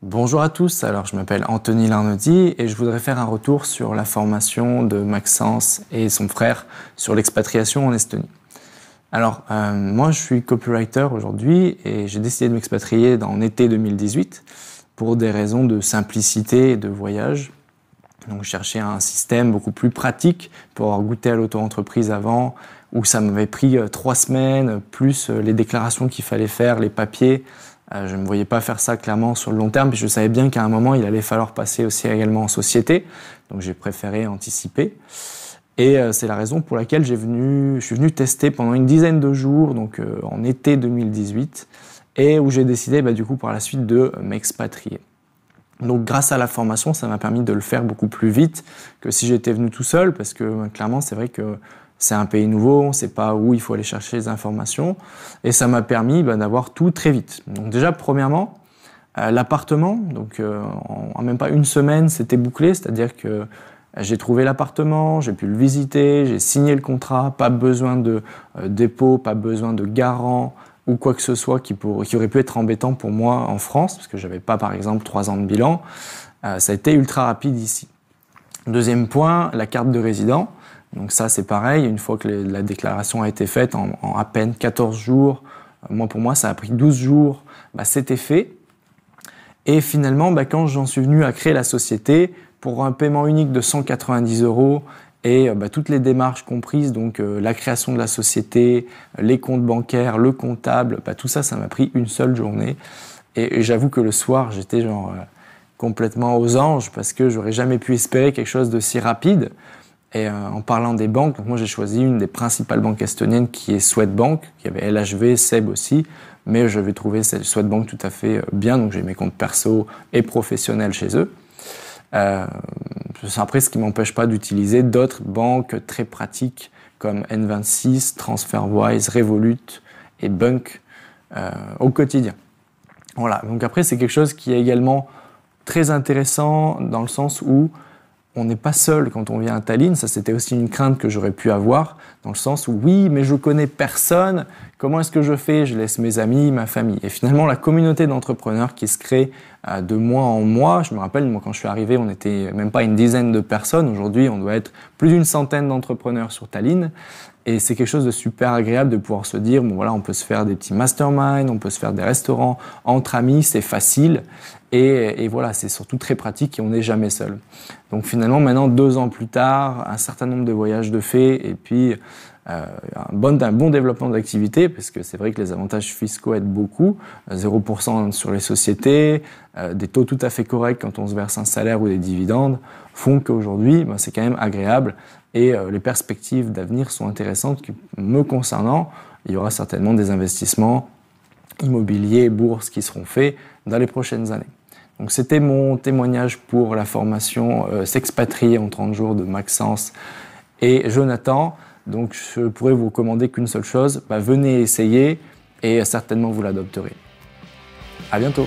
Bonjour à tous, alors je m'appelle Anthony Larnaudy et je voudrais faire un retour sur la formation de Maxence et son frère sur l'expatriation en Estonie. Alors, moi je suis copywriter aujourd'hui et j'ai décidé de m'expatrier en été 2018 pour des raisons de simplicité et de voyage. Donc je cherchais un système beaucoup plus pratique pour avoir goûté à l'auto-entreprise avant, où ça m'avait pris 3 semaines, plus les déclarations qu'il fallait faire, les papiers. Je ne me voyais pas faire ça clairement sur le long terme, puis je savais bien qu'à un moment, il allait falloir passer aussi également en société. Donc j'ai préféré anticiper. Et c'est la raison pour laquelle je suis venu tester pendant une dizaine de jours, donc en été 2018, et où j'ai décidé du coup par la suite de m'expatrier. Donc grâce à la formation, ça m'a permis de le faire beaucoup plus vite que si j'étais venu tout seul, parce que clairement c'est vrai que c'est un pays nouveau, on ne sait pas où il faut aller chercher les informations, et ça m'a permis d'avoir tout très vite. Donc déjà premièrement, l'appartement, donc en même pas une semaine c'était bouclé, c'est-à-dire que j'ai trouvé l'appartement, j'ai pu le visiter, j'ai signé le contrat, pas besoin de dépôt, pas besoin de garant ou quoi que ce soit qui aurait pu être embêtant pour moi en France, parce que j'avais pas par exemple 3 ans de bilan. Ça a été ultra rapide ici. Deuxième point, la carte de résident. Donc ça c'est pareil, une fois que la déclaration a été faite en à peine 14 jours, pour moi ça a pris 12 jours, c'était fait. Et finalement, quand j'en suis venu à créer la société, pour un paiement unique de 190 € et toutes les démarches comprises, donc la création de la société, les comptes bancaires, le comptable, tout ça, ça m'a pris une seule journée. Et j'avoue que le soir, j'étais complètement aux anges parce que j'aurais jamais pu espérer quelque chose de si rapide. Et en parlant des banques, donc moi j'ai choisi une des principales banques estoniennes qui est Swedbank, qui avait LHV, SEB aussi, mais je vais trouver cette Swedbank tout à fait bien, donc j'ai mes comptes perso et professionnels chez eux. Après, ce qui m'empêche pas d'utiliser d'autres banques très pratiques comme N26, TransferWise, Revolut et Bunk au quotidien. Voilà. Donc après, c'est quelque chose qui est également très intéressant dans le sens où on n'est pas seul quand on vient à Tallinn. Ça, c'était aussi une crainte que j'aurais pu avoir, dans le sens où oui, mais je connais personne. Comment est-ce que je fais? Je laisse mes amis, ma famille. Et finalement, la communauté d'entrepreneurs qui se crée de mois en mois. Je me rappelle, moi, quand je suis arrivé, on n'était même pas une dizaine de personnes. Aujourd'hui, on doit être plus d'une centaine d'entrepreneurs sur Tallinn. Et c'est quelque chose de super agréable de pouvoir se dire, on peut se faire des petits masterminds, on peut se faire des restaurants entre amis, c'est facile. Et voilà, c'est surtout très pratique et on n'est jamais seul. Donc finalement, maintenant, 2 ans plus tard, un certain nombre de voyages de fait et puis un bon développement d'activité, parce que c'est vrai que les avantages fiscaux aident beaucoup. 0% sur les sociétés, des taux tout à fait corrects quand on se verse un salaire ou des dividendes, font qu'aujourd'hui, c'est quand même agréable. Et les perspectives d'avenir sont intéressantes. Me concernant, il y aura certainement des investissements immobiliers, bourses qui seront faits dans les prochaines années. Donc c'était mon témoignage pour la formation S'expatrier en 30 jours de Maxence et Jonathan. Donc je pourrais vous recommander qu'une seule chose, venez essayer et certainement vous l'adopterez. À bientôt.